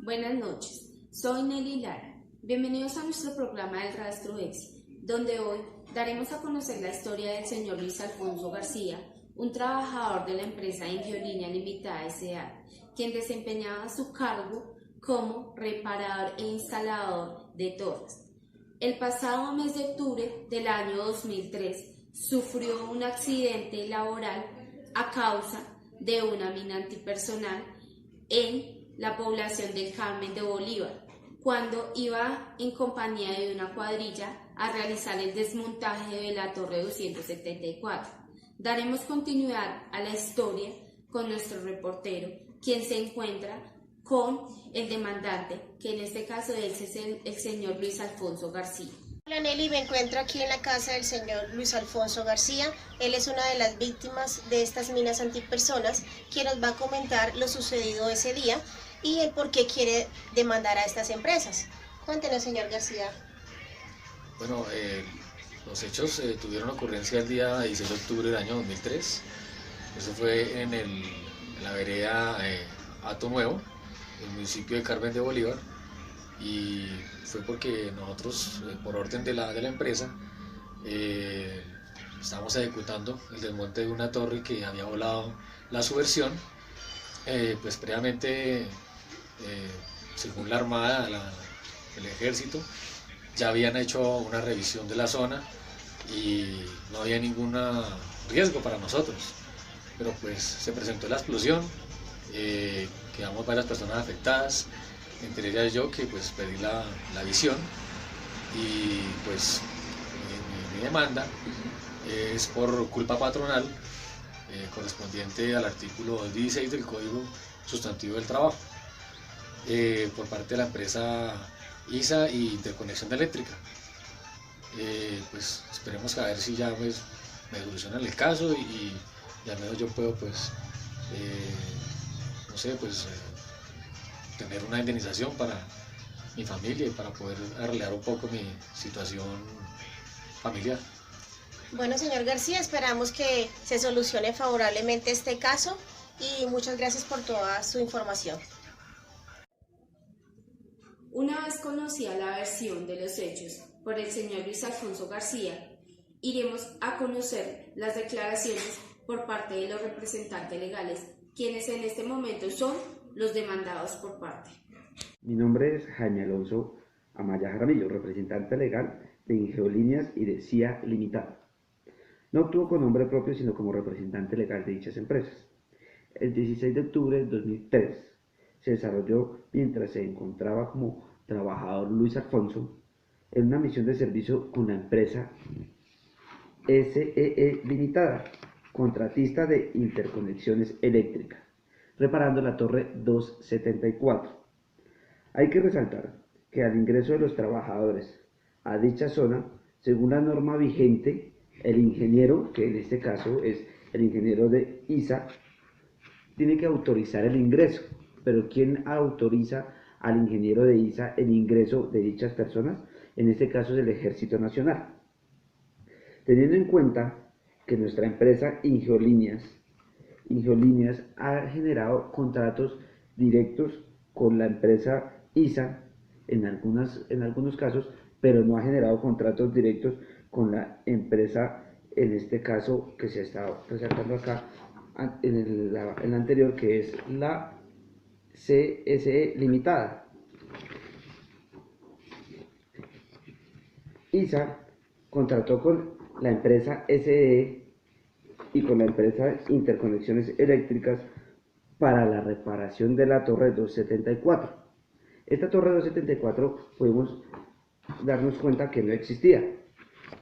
Buenas noches, soy Nelly Lara. Bienvenidos a nuestro programa del Rastro EXI, donde hoy daremos a conocer la historia del señor Luis Alfonso García, un trabajador de la empresa Ingeolínea Limitada S.A., quien desempeñaba su cargo como reparador e instalador de torres. El pasado mes de octubre del año 2003 sufrió un accidente laboral a causa de una mina antipersonal en la población del Carmen de Bolívar, cuando iba en compañía de una cuadrilla a realizar el desmontaje de la Torre 274. Daremos continuidad a la historia con nuestro reportero, quien se encuentra con el demandante, que en este caso es el señor Luis Alfonso García. Hola Nelly, me encuentro aquí en la casa del señor Luis Alfonso García. Él es una de las víctimas de estas minas antipersonas, quien nos va a comentar lo sucedido ese día y el por qué quiere demandar a estas empresas. Cuéntenos, señor García. Bueno, los hechos tuvieron ocurrencia el día 16 de octubre del año 2003. Eso fue en la vereda Hato Nuevo, en el municipio de Carmen de Bolívar. Y fue porque nosotros, por orden de la empresa, estábamos ejecutando el desmonte de una torre que había volado la subversión. Pues previamente, según la Armada, el Ejército, ya habían hecho una revisión de la zona y no había ningún riesgo para nosotros. Pero pues se presentó la explosión, quedamos varias personas afectadas, entre ellas yo, que pues pedí la visión, y pues mi demanda es por culpa patronal, correspondiente al artículo 16 del Código Sustantivo del Trabajo, por parte de la empresa ISA y Interconexión Eléctrica. Pues esperemos a ver si ya pues me solucionan el caso y al menos yo puedo pues no sé, pues tener una indemnización para mi familia y para poder arreglar un poco mi situación familiar. Bueno, señor García, esperamos que se solucione favorablemente este caso y muchas gracias por toda su información. Una vez conocida la versión de los hechos por el señor Luis Alfonso García, iremos a conocer las declaraciones por parte de los representantes legales, quienes en este momento son los demandados por parte. Mi nombre es Jaime Alonso Amaya Jaramillo, representante legal de Ingeolíneas y de CIA Limitada. No actuó con nombre propio, sino como representante legal de dichas empresas. El 16 de octubre de 2003 se desarrolló mientras se encontraba como trabajador Luis Alfonso en una misión de servicio con la empresa SEE Limitada, contratista de interconexiones eléctricas, reparando la Torre 274. Hay que resaltar que al ingreso de los trabajadores a dicha zona, según la norma vigente, el ingeniero, que en este caso es el ingeniero de ISA, tiene que autorizar el ingreso. Pero ¿quién autoriza al ingeniero de ISA el ingreso de dichas personas? En este caso es el Ejército Nacional. Teniendo en cuenta que nuestra empresa Ingeolíneas ha generado contratos directos con la empresa ISA en algunos casos, pero no ha generado contratos directos con la empresa, en este caso que se está resaltando acá en el anterior, que es la CSE Limitada. ISA contrató con la empresa SE y con la empresa Interconexiones Eléctricas para la reparación de la Torre 274. Esta Torre 274 podemos darnos cuenta que no existía,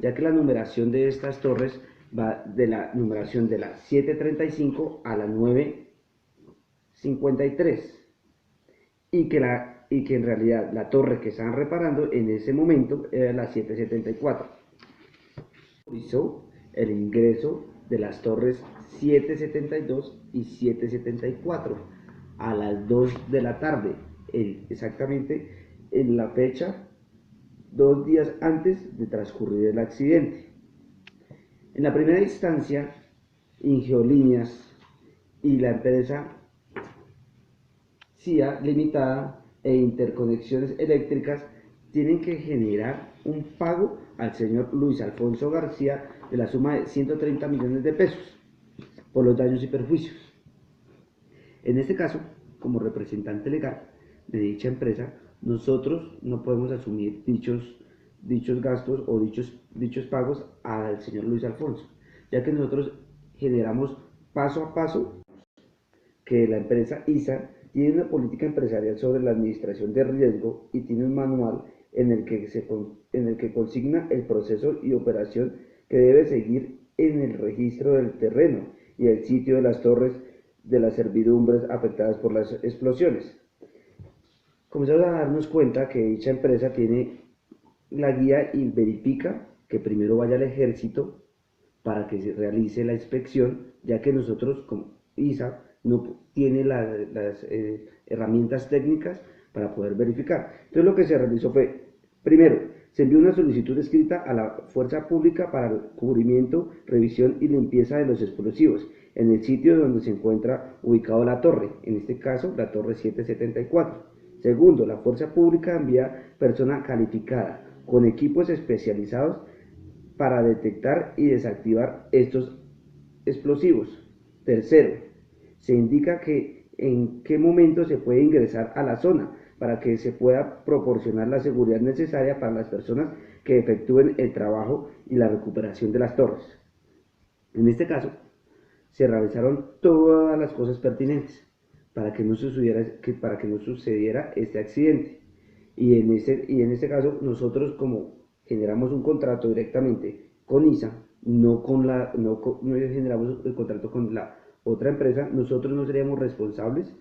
ya que la numeración de estas torres va de la numeración de la 735 a la 953, y que en realidad la torre que estaban reparando en ese momento era la 774. Hizo el ingreso de las torres 772 y 774 a las 2 de la tarde, exactamente en la fecha 2 días antes de transcurrir el accidente. En la primera instancia, Ingeolíneas y la empresa CIA Limitada e Interconexiones Eléctricas tienen que generar un pago al señor Luis Alfonso García de la suma de 130 millones de pesos por los daños y perjuicios. En este caso, como representante legal de dicha empresa, nosotros no podemos asumir dichos gastos o dichos pagos al señor Luis Alfonso, ya que nosotros generamos paso a paso que la empresa ISA tiene una política empresarial sobre la administración de riesgo y tiene un manual en el que consigna el proceso y operación que debe seguir en el registro del terreno y el sitio de las torres de las servidumbres afectadas por las explosiones. Comenzamos a darnos cuenta que dicha empresa tiene la guía y verifica que primero vaya al ejército para que se realice la inspección, ya que nosotros como ISA no tiene las herramientas técnicas para poder verificar. Entonces lo que se realizó fue, primero, se envió una solicitud escrita a la Fuerza Pública para el cubrimiento, revisión y limpieza de los explosivos en el sitio donde se encuentra ubicado la torre, en este caso la torre 774. Segundo, la Fuerza Pública envía persona calificada con equipos especializados para detectar y desactivar estos explosivos. Tercero, se indica que en qué momento se puede ingresar a la zona para que se pueda proporcionar la seguridad necesaria para las personas que efectúen el trabajo y la recuperación de las torres. En este caso, se realizaron todas las cosas pertinentes para que no sucediera este accidente. Y en este caso, nosotros como generamos un contrato directamente con ISA, no generamos el contrato con la otra empresa, nosotros no seríamos responsables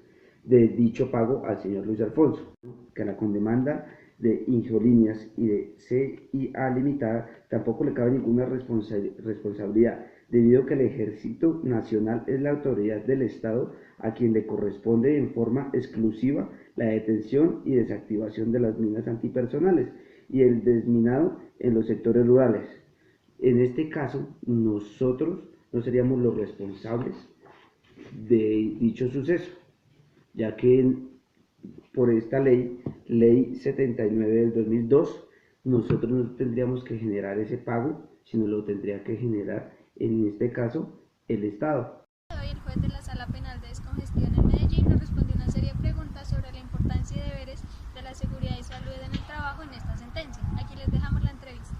de dicho pago al señor Luis Alfonso, que a la condemanda de Ingeolíneas y de CIA Limitada tampoco le cabe ninguna responsabilidad, debido a que el Ejército Nacional es la autoridad del Estado a quien le corresponde en forma exclusiva la detención y desactivación de las minas antipersonales y el desminado en los sectores rurales. En este caso, nosotros no seríamos los responsables de dicho suceso, ya que por esta ley 79 del 2002, nosotros no tendríamos que generar ese pago, sino lo tendría que generar, en este caso, el Estado. Hoy el juez de la Sala Penal de Descongestión en Medellín nos respondió una serie de preguntas sobre la importancia y deberes de la seguridad y salud en el trabajo en esta sentencia. Aquí les dejamos la entrevista.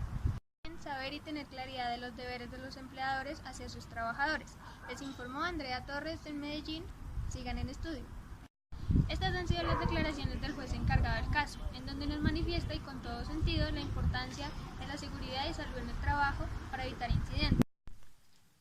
Saber y tener claridad de los deberes de los empleadores hacia sus trabajadores. Les informó Andrea Torres en Medellín. Sigan en estudio. Estas han sido las declaraciones del juez encargado del caso, en donde nos manifiesta y con todo sentido la importancia de la seguridad y salud en el trabajo para evitar incidentes.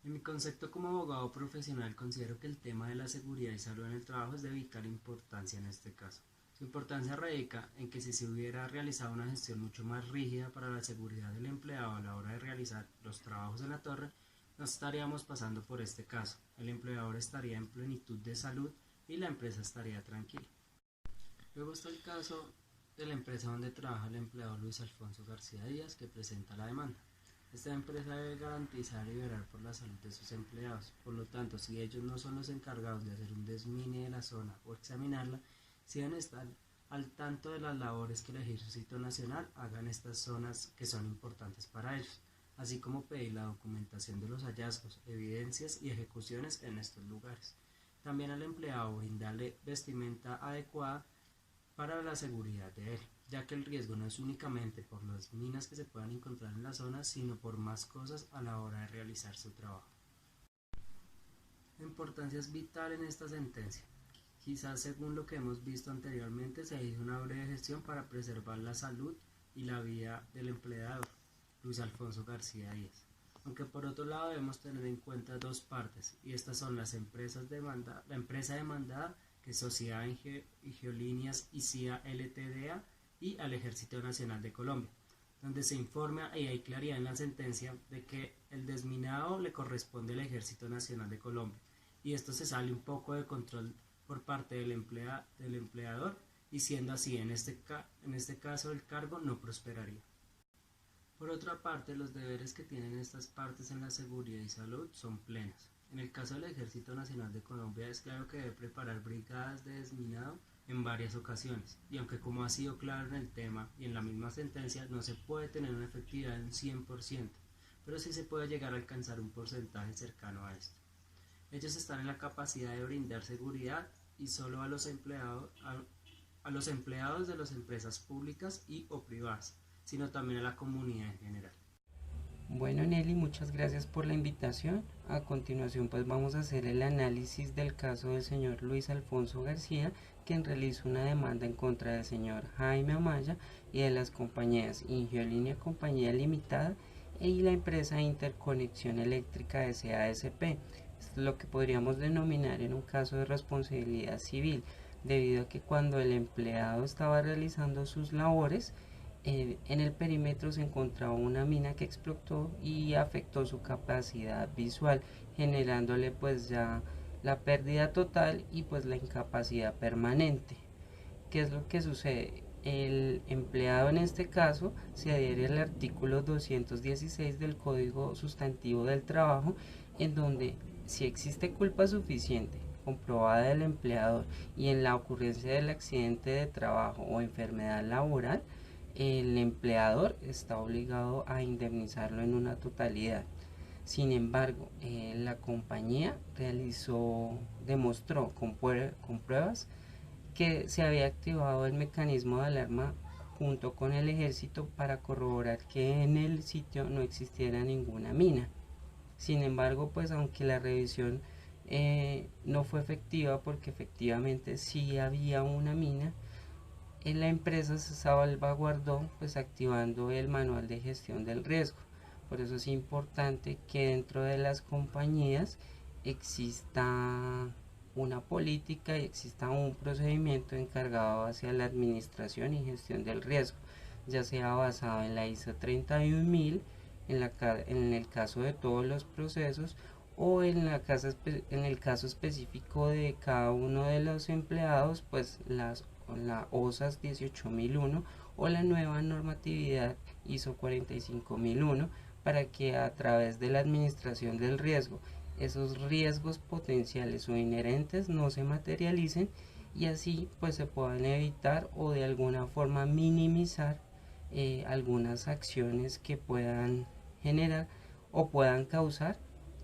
En mi concepto como abogado profesional considero que el tema de la seguridad y salud en el trabajo es de vital importancia en este caso. Su importancia radica en que si se hubiera realizado una gestión mucho más rígida para la seguridad del empleado a la hora de realizar los trabajos en la torre, no estaríamos pasando por este caso. El empleador estaría en plenitud de salud y la empresa estaría tranquila. Luego está el caso de la empresa donde trabaja el empleado Luis Alfonso García Díaz, que presenta la demanda. Esta empresa debe garantizar y velar por la salud de sus empleados. Por lo tanto, si ellos no son los encargados de hacer un desmine de la zona o examinarla, si deben estar al tanto de las labores que el Ejército Nacional haga en estas zonas que son importantes para ellos, así como pedir la documentación de los hallazgos, evidencias y ejecuciones en estos lugares. También al empleado brindarle vestimenta adecuada para la seguridad de él, ya que el riesgo no es únicamente por las minas que se puedan encontrar en la zona, sino por más cosas a la hora de realizar su trabajo. La importancia es vital en esta sentencia. Quizás según lo que hemos visto anteriormente se hizo una breve gestión para preservar la salud y la vida del empleado, Luis Alfonso García Díaz. Aunque por otro lado debemos tener en cuenta dos partes, y estas son la empresa demandada, que es Sociedad Ingeolíneas y CIA LTDA, y al Ejército Nacional de Colombia, donde se informa y hay claridad en la sentencia de que el desminado le corresponde al Ejército Nacional de Colombia, y esto se sale un poco de control por parte del empleador, y siendo así, en este caso el cargo no prosperaría. Por otra parte, los deberes que tienen estas partes en la seguridad y salud son plenos. En el caso del Ejército Nacional de Colombia es claro que debe preparar brigadas de desminado en varias ocasiones, y aunque como ha sido claro en el tema y en la misma sentencia, no se puede tener una efectividad de un 100%, pero sí se puede llegar a alcanzar un porcentaje cercano a esto. Ellos están en la capacidad de brindar seguridad y solo a los empleados de las empresas públicas y o privadas, sino también a la comunidad en general. Bueno, Nelly, muchas gracias por la invitación. A continuación pues vamos a hacer el análisis del caso del señor Luis Alfonso García, quien realizó una demanda en contra del señor Jaime Amaya y de las compañías Ingeolínea Compañía Limitada y la empresa Interconexión Eléctrica SASP. Esto es lo que podríamos denominar en un caso de responsabilidad civil, debido a que cuando el empleado estaba realizando sus labores, en el perímetro se encontraba una mina que explotó y afectó su capacidad visual, generándole pues ya la pérdida total y pues la incapacidad permanente. ¿Qué es lo que sucede? El empleado en este caso se adhiere al artículo 216 del Código Sustantivo del Trabajo, en donde si existe culpa suficiente comprobada del empleador y en la ocurrencia del accidente de trabajo o enfermedad laboral, el empleador está obligado a indemnizarlo en una totalidad. Sin embargo, la compañía demostró con pruebas que se había activado el mecanismo de alarma junto con el ejército para corroborar que en el sitio no existiera ninguna mina. Sin embargo, pues aunque la revisión no fue efectiva, porque efectivamente sí había una mina, en la empresa se salvaguardó pues activando el manual de gestión del riesgo. Por eso es importante que dentro de las compañías exista una política y exista un procedimiento encargado hacia la administración y gestión del riesgo, ya sea basado en la ISO 31000 en el caso de todos los procesos, o en el caso específico de cada uno de los empleados, pues la OSAS 18001 o la nueva normatividad ISO 45001, para que a través de la administración del riesgo esos riesgos potenciales o inherentes no se materialicen, y así pues se puedan evitar o de alguna forma minimizar algunas acciones que puedan generar o puedan causar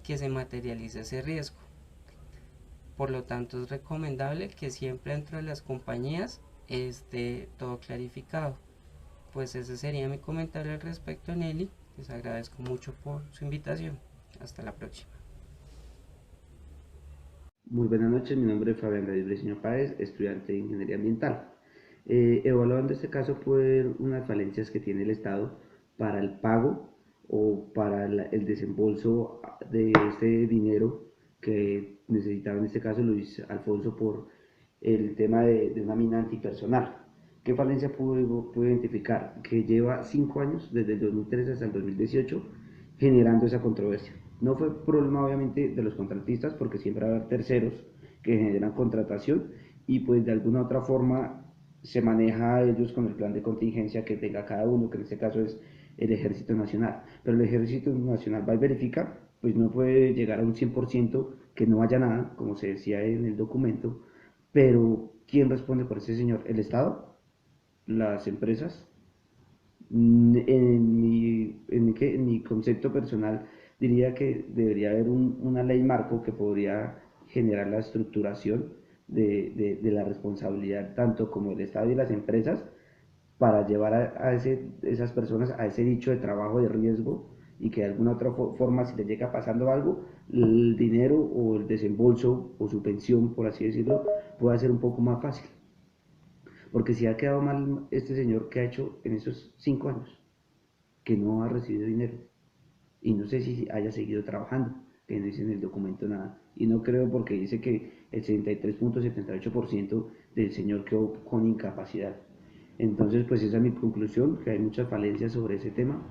que se materialice ese riesgo. Por lo tanto, es recomendable que siempre dentro de las compañías esté todo clarificado. Pues ese sería mi comentario al respecto, Nelly. Les agradezco mucho por su invitación. Hasta la próxima. Muy buenas noches, mi nombre es Fabián David Briceño Páez, estudiante de Ingeniería Ambiental. Evaluando este caso por unas falencias que tiene el Estado para el pago o para el desembolso de este dinero que necesitaba en este caso Luis Alfonso por el tema de una mina antipersonal. ¿Qué falencia pudo identificar? Que lleva 5 años, desde el 2013 hasta el 2018, generando esa controversia. No fue problema obviamente de los contratistas, porque siempre va a haber terceros que generan contratación y pues de alguna otra forma se maneja a ellos con el plan de contingencia que tenga cada uno, que en este caso es el Ejército Nacional. Pero el Ejército Nacional va y verifica, pues no puede llegar a un 100% que no haya nada, como se decía en el documento, pero ¿quién responde por ese señor? ¿El Estado? ¿Las empresas? En mi concepto personal diría que debería haber una ley marco que podría generar la estructuración de la responsabilidad tanto como el Estado y las empresas para llevar a esas personas a ese dicho de trabajo de riesgo, y que de alguna otra forma, si les llega pasando algo, el dinero o el desembolso o su pensión, por así decirlo, pueda ser un poco más fácil. Porque si ha quedado mal este señor, que ha hecho en esos 5 años, que no ha recibido dinero, y no sé si haya seguido trabajando, que no dice en el documento nada, y no creo, porque dice que el 73.78% del señor quedó con incapacidad. Entonces pues esa es mi conclusión, que hay muchas falencias sobre ese tema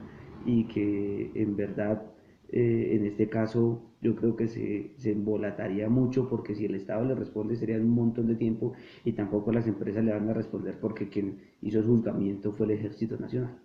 y que en verdad en este caso yo creo que se embolataría mucho, porque si el Estado le responde sería un montón de tiempo, y tampoco las empresas le van a responder, porque quien hizo el juzgamiento fue el Ejército Nacional.